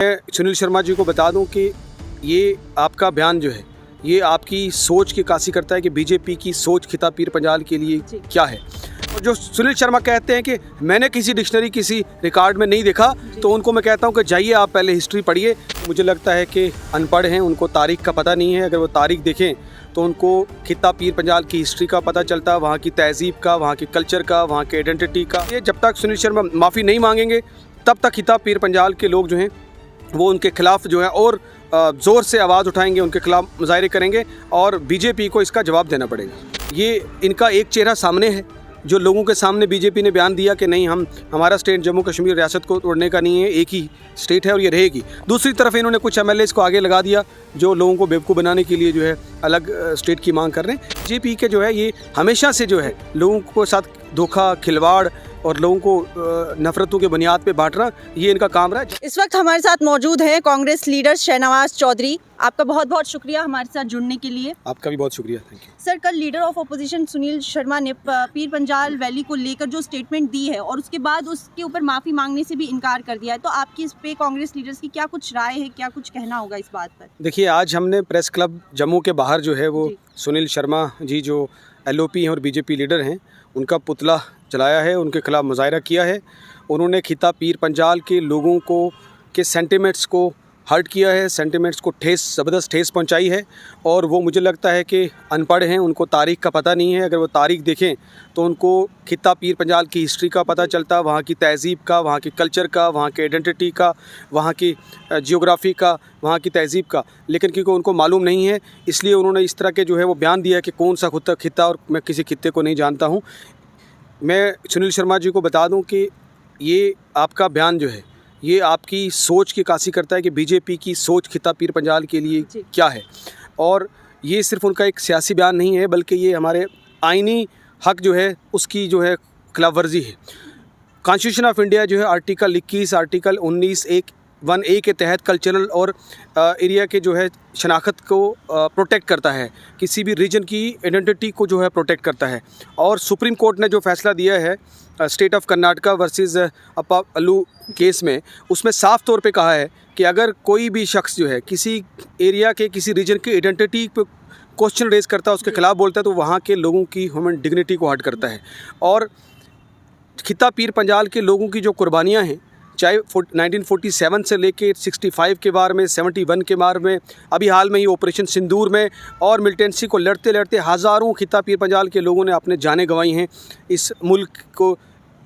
मैं सुनील शर्मा जी को बता दूं कि ये आपका बयान जो है ये आपकी सोच की कासी करता है कि बीजेपी की सोच खिताब पीर पंजाल के लिए क्या है। और जो सुनील शर्मा कहते हैं कि मैंने किसी डिक्शनरी किसी रिकॉर्ड में नहीं देखा, तो उनको मैं कहता हूं कि जाइए आप पहले हिस्ट्री पढ़िए। मुझे लगता है कि अनपढ़ हैं, उनको तारीख़ का पता नहीं है। अगर वो तारीख़ देखें तो उनको खिताब पीर पंजाल की हिस्ट्री का पता चलता है, वहाँ की तहज़ीब का, वहाँ की कल्चर का, वहाँ के आइडेंटिटी का। ये जब तक सुनील शर्मा माफ़ी नहीं मांगेंगे तब तक खिताब पीर पंजाल के लोग जो हैं वो उनके खिलाफ जो है और ज़ोर से आवाज़ उठाएंगे, उनके खिलाफ मुजाहरे करेंगे और बीजेपी को इसका जवाब देना पड़ेगा। ये इनका एक चेहरा सामने है। जो लोगों के सामने बीजेपी ने बयान दिया कि नहीं, हमारा स्टेट जम्मू कश्मीर रियासत को तोड़ने का नहीं है, एक ही स्टेट है और ये रहेगी। दूसरी तरफ इन्होंने कुछ एमएलएस को आगे लगा दिया जो लोगों को बेवकूफ़ बनाने के लिए जो है अलग स्टेट की मांग कर रहे हैं। बीजेपी के जो है ये हमेशा से जो है लोगों को साथ धोखा, खिलवाड़ और लोगों को नफरतों के बुनियाद पे बांटना, ये इनका काम रहा है। इस वक्त हमारे साथ मौजूद है कांग्रेस लीडर शहनवाज चौधरी। आपका बहुत बहुत शुक्रिया हमारे साथ जुड़ने के लिए। आपका भी बहुत शुक्रिया, थैंक यू। सर, कल leader of opposition Sunil Sharma ने पीर पंजाल वैली को लेकर जो स्टेटमेंट दी है और उसके बाद उसके ऊपर माफ़ी मांगने से भी इनकार कर दिया है, तो आपकी इस पे कांग्रेस लीडर्स की क्या कुछ राय है, क्या कुछ कहना होगा इस बात पर? देखिए, आज हमने प्रेस क्लब जम्मू के बाहर जो है वो सुनील शर्मा जी जो एलओपी हैं और बीजेपी लीडर हैं, उनका पुतला जलाया है, उनके खिलाफ मुजाहरा किया है। उन्होंने खिताब पीर पंजाल के लोगों को के सेंटिमेंट्स को हर्ट किया है, सेंटिमेंट्स को ज़बरदस्त ठेस पहुंचाई है। और वो मुझे लगता है कि अनपढ़ हैं, उनको तारीख़ का पता नहीं है। अगर वो तारीख़ देखें तो उनको खिताब पीर पंजाल की हिस्ट्री का पता चलता है, वहाँ की तहज़ीब का, वहाँ की कल्चर का, वहाँ के आइडेंटिटी का, वहाँ की जियोग्राफ़ी का, वहाँ की तहज़ीब का। लेकिन क्योंकि उनको मालूम नहीं है, इसलिए उन्होंने इस तरह के जो है वो बयान दिया कि कौन सा खिता, और मैं किसी खित्ते को नहीं जानता हूँ। मैं सुनील शर्मा जी को बता दूं कि ये आपका बयान जो है ये आपकी सोच की कासी करता है कि बीजेपी की सोच खिताब पीर पंजाल के लिए क्या है। और ये सिर्फ उनका एक सियासी बयान नहीं है, बल्कि ये हमारे आइनी हक जो है उसकी जो है खिलाफ वर्जी है। कॉन्स्टिट्यूशन ऑफ इंडिया जो है आर्टिकल 21, आर्टिकल 19(1)(a) के तहत कल्चरल और एरिया के जो है शनाख्त को प्रोटेक्ट करता है, किसी भी रीजन की आइडेंटिटी को जो है प्रोटेक्ट करता है। और सुप्रीम कोर्ट ने जो फैसला दिया है state of Karnataka versus Appalu case में, उसमें साफ तौर पे कहा है कि अगर कोई भी शख्स जो है किसी एरिया के किसी रीजन की आइडेंटिटी पे क्वेश्चन रेज करता है, उसके खिलाफ बोलता है, तो वहाँ के लोगों की ह्यूमन डिग्निटी को हर्ट करता है। और खिताब पीर पंजाल के लोगों की जो कुर्बानियाँ हैं, चाहे 1947 से लेके 65 के बार में, 71 के बार में, अभी हाल में ही ऑपरेशन सिंदूर में और मिलिटेंसी को लड़ते लड़ते हज़ारों खिताब पीर पंजाल के लोगों ने अपने जानें गंवाई हैं इस मुल्क को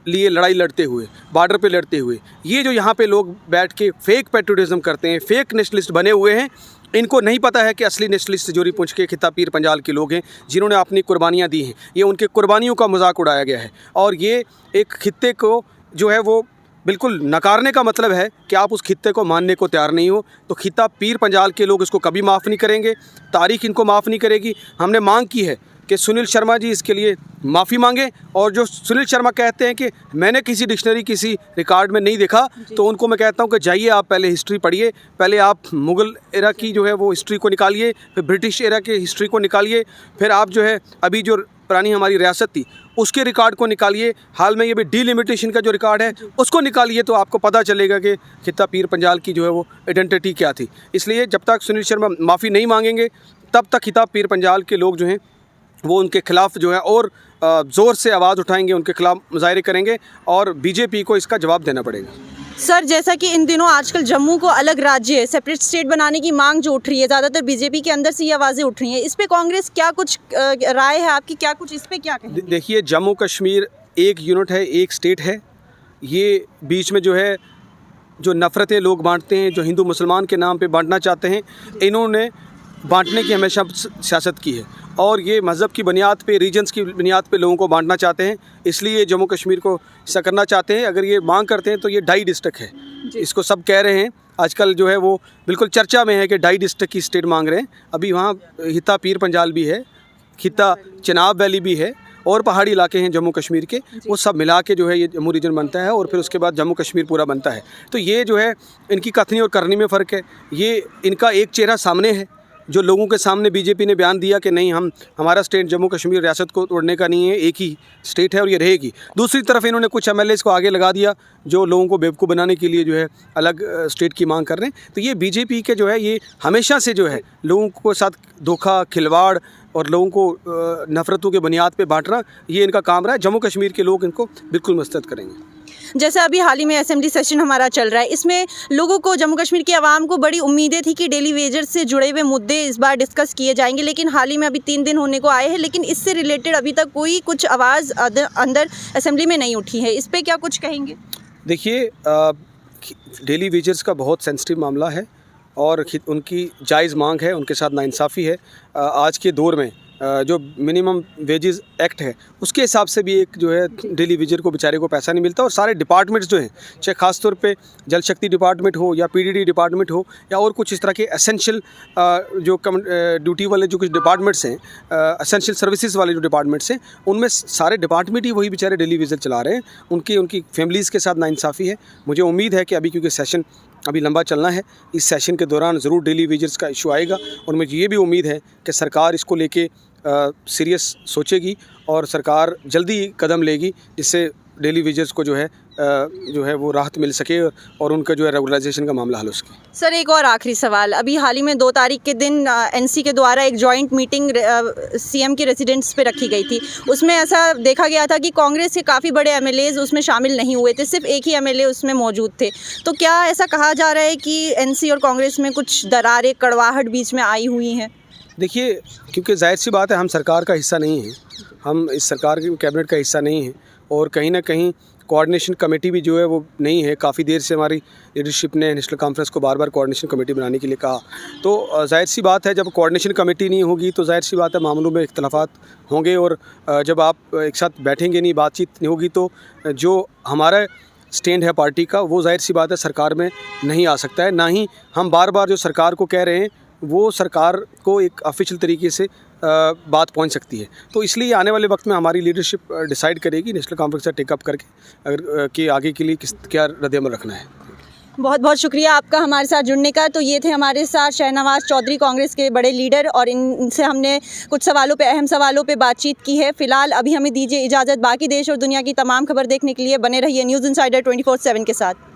लिए लड़ाई लड़ते हुए, बॉर्डर पे लड़ते हुए। ये जो यहाँ पे लोग बैठ के फेक पैट्रियटिज्म करते हैं, फेक नेशनलिस्ट बने हुए हैं, इनको नहीं पता है कि असली नेशनलिस्ट जोरी पुंछ के खिताब पीर पंजाल के लोग हैं जिन्होंने अपनी कुर्बानियाँ दी हैं। ये उनके कुर्बानियों का मजाक उड़ाया गया है और ये एक खित्ते को जो है वो बिल्कुल नकारने का मतलब है कि आप उस खित्ते को मानने को तैयार नहीं हो। तो खिताब पीर पंजाल के लोग इसको कभी माफ़ नहीं करेंगे, तारीख़ इनको माफ़ नहीं करेगी। हमने मांग की है कि सुनील शर्मा जी इसके लिए माफ़ी मांगें। और जो सुनील शर्मा कहते हैं कि मैंने किसी डिक्शनरी किसी रिकॉर्ड में नहीं देखा, तो उनको मैं कहता हूं कि जाइए आप पहले हिस्ट्री पढ़िए। पहले आप मुग़ल एरा की जो है वो हिस्ट्री को निकालिए, फिर ब्रिटिश एरा के हिस्ट्री को निकालिए, फिर आप जो है अभी जो पुरानी हमारी रियासत थी उसके रिकॉर्ड को निकालिए, हाल में ये भी डिलिमिटेशन का जो रिकॉर्ड है उसको निकालिए, तो आपको पता चलेगा कि खिताब पीर पंजाल की जो है वो आइडेंटिटी क्या थी। इसलिए जब तक सुनील शर्मा माफ़ी नहीं मांगेंगे तब तक खिताब पीर पंजाल के लोग जो हैं वो उनके खिलाफ जो है और ज़ोर से आवाज़ उठाएंगे, उनके खिलाफ मुजाहरे करेंगे और बीजेपी को इसका जवाब देना पड़ेगा। सर, जैसा कि इन दिनों आजकल जम्मू को अलग राज्य, सेपरेट स्टेट बनाने की मांग जो उठ रही है, ज़्यादातर बीजेपी के अंदर से ये आवाज़ें उठ रही हैं, इस पे कांग्रेस क्या कुछ राय है आपकी, क्या कुछ इस पे क्या कहेंगे? देखिए, जम्मू कश्मीर एक यूनिट है, एक स्टेट है। ये बीच में जो है जो नफ़रतें लोग बांटते हैं, जो हिंदू मुसलमान के नाम पे बांटना चाहते हैं, इन्होंने बांटने की हमेशा सियासत की है और ये मज़हब की बुनियाद पे, रीजन्स की बुनियाद पे लोगों को बांटना चाहते हैं। इसलिए जम्मू कश्मीर को हिस्सा करना चाहते हैं। अगर ये मांग करते हैं तो ये डाई डिस्ट्रिक्ट है, इसको सब कह रहे हैं। आजकल जो है वो बिल्कुल चर्चा में है कि डाई डिस्ट्रिक्ट की स्टेट मांग रहे हैं। अभी वहाँ खिताब पीर पंजाल भी है, खिता चिनाब वैली भी है और पहाड़ी इलाके हैं जम्मू कश्मीर के, वो सब मिला के जो है ये जम्मू रीजन बनता है और फिर उसके बाद जम्मू कश्मीर पूरा बनता है। तो ये जो है इनकी कथनी और करनी में फ़र्क है। ये इनका एक चेहरा सामने है। जो लोगों के सामने बीजेपी ने बयान दिया कि नहीं, हमारा स्टेट जम्मू कश्मीर रियासत को तोड़ने का नहीं है, एक ही स्टेट है और ये रहेगी। दूसरी तरफ इन्होंने कुछ एमएलएस को आगे लगा दिया जो लोगों को बेवकूफ़ बनाने के लिए जो है अलग स्टेट की मांग कर रहे हैं। तो ये बीजेपी के जो है ये हमेशा से जो है लोगों के साथ धोखा, खिलवाड़ और लोगों को नफ़रतों के बुनियाद पे बांटना, ये इनका काम रहा है। जम्मू कश्मीर के लोग इनको बिल्कुल मस्तरद करेंगे। जैसे अभी हाल ही में असेंबली सेशन हमारा चल रहा है, इसमें लोगों को, जम्मू कश्मीर की आवाम को बड़ी उम्मीदें थी कि डेली वेजर्स से जुड़े हुए मुद्दे इस बार डिस्कस किए जाएंगे, लेकिन हाल ही में अभी 3 दिन होने को आए हैं, लेकिन इससे रिलेटेड अभी तक कोई कुछ आवाज़ अंदर असेंबली में नहीं उठी है। इस पर क्या कुछ कहेंगे? देखिए, डेली वेजर्स का बहुत सेंसिटिव मामला है और उनकी जायज़ मांग है, उनके साथ नाइंसाफ़ी है। आज के दौर में जो मिनिमम वेजेस एक्ट है उसके हिसाब से भी एक जो है डेली वेजर को बेचारे को पैसा नहीं मिलता। और सारे डिपार्टमेंट्स जो हैं, चाहे ख़ास तौर पे जल शक्ति डिपार्टमेंट हो या पीडीडी डिपार्टमेंट हो या और कुछ इस तरह के एसेंशियल जो ड्यूटी वाले जो कुछ डिपार्टमेंट्स हैं, एसेंशियल सर्विसेज वाले जो डिपार्टमेंट्स हैं, उनमें सारे डिपार्टमेंट ही वही बेचारे डेली वेजर चला रहे हैं। उनकी फैमिलीज़ के साथ नाइंसाफ़ी है। मुझे उम्मीद है कि अभी, क्योंकि सेशन अभी लंबा चलना है, इस सेशन के दौरान ज़रूर डेली वेजर्स का इशू आएगा और मुझे ये भी उम्मीद है कि सरकार इसको लेके सीरियस सोचेगी और सरकार जल्दी कदम लेगी जिससे डेली वेजर्स को जो है वो राहत मिल सके और उनका जो है रेगुलराइजेशन का मामला हल हो सके। सर, एक और आखिरी सवाल, अभी हाल ही में 2 तारीख के दिन एनसी के द्वारा एक जॉइंट मीटिंग सीएम के रेजिडेंस पे रखी गई थी। उसमें ऐसा देखा गया था कि कांग्रेस के काफ़ी बड़े एमएलएज उसमें शामिल नहीं हुए थे, सिर्फ एक ही एमएलए उसमें मौजूद थे। तो क्या ऐसा कहा जा रहा है कि एनसी और कांग्रेस में कुछ दरारें, कड़वाहट बीच में आई हुई हैं? देखिए, क्योंकि जाहिर सी बात है, हम सरकार का हिस्सा नहीं हैं, हम इस सरकार के कैबिनेट का हिस्सा नहीं हैं और कहीं ना कहीं कोऑर्डिनेशन कमेटी भी जो है वो नहीं है। काफ़ी देर से हमारी लीडरशिप ने नेशनल कॉन्फ्रेंस को बार बार कोऑर्डिनेशन कमेटी बनाने के लिए कहा। तो जाहिर सी बात है, जब कोऑर्डिनेशन कमेटी नहीं होगी तो जाहिर सी बात है मामलों में इख्तलाफात होंगे और जब आप एक साथ बैठेंगे नहीं, बातचीत नहीं होगी, तो जो हमारा स्टैंड है पार्टी का, वो जाहिर सी बात है सरकार में नहीं आ सकता है। ना ही हम बार बार जो सरकार को कह रहे हैं वो सरकार को एक ऑफिशियल तरीके से बात पहुंच सकती है। तो इसलिए आने वाले वक्त में हमारी लीडरशिप डिसाइड करेगी नेशनल कॉन्फ्रेंस से टेकअप करके अगर कि आगे के लिए क्या रद्द-ए-अमल रखना है। बहुत बहुत शुक्रिया आपका हमारे साथ जुड़ने का। तो ये थे हमारे साथ शहनवाज चौधरी, कांग्रेस के बड़े लीडर, और इनसे हमने कुछ सवालों पे, अहम सवालों पे बातचीत की है। फिलहाल अभी हमें दीजिए इजाज़त। बाकी देश और दुनिया की तमाम खबर देखने के लिए बने रहिए न्यूज़ इनसाइडर 24/7 के साथ।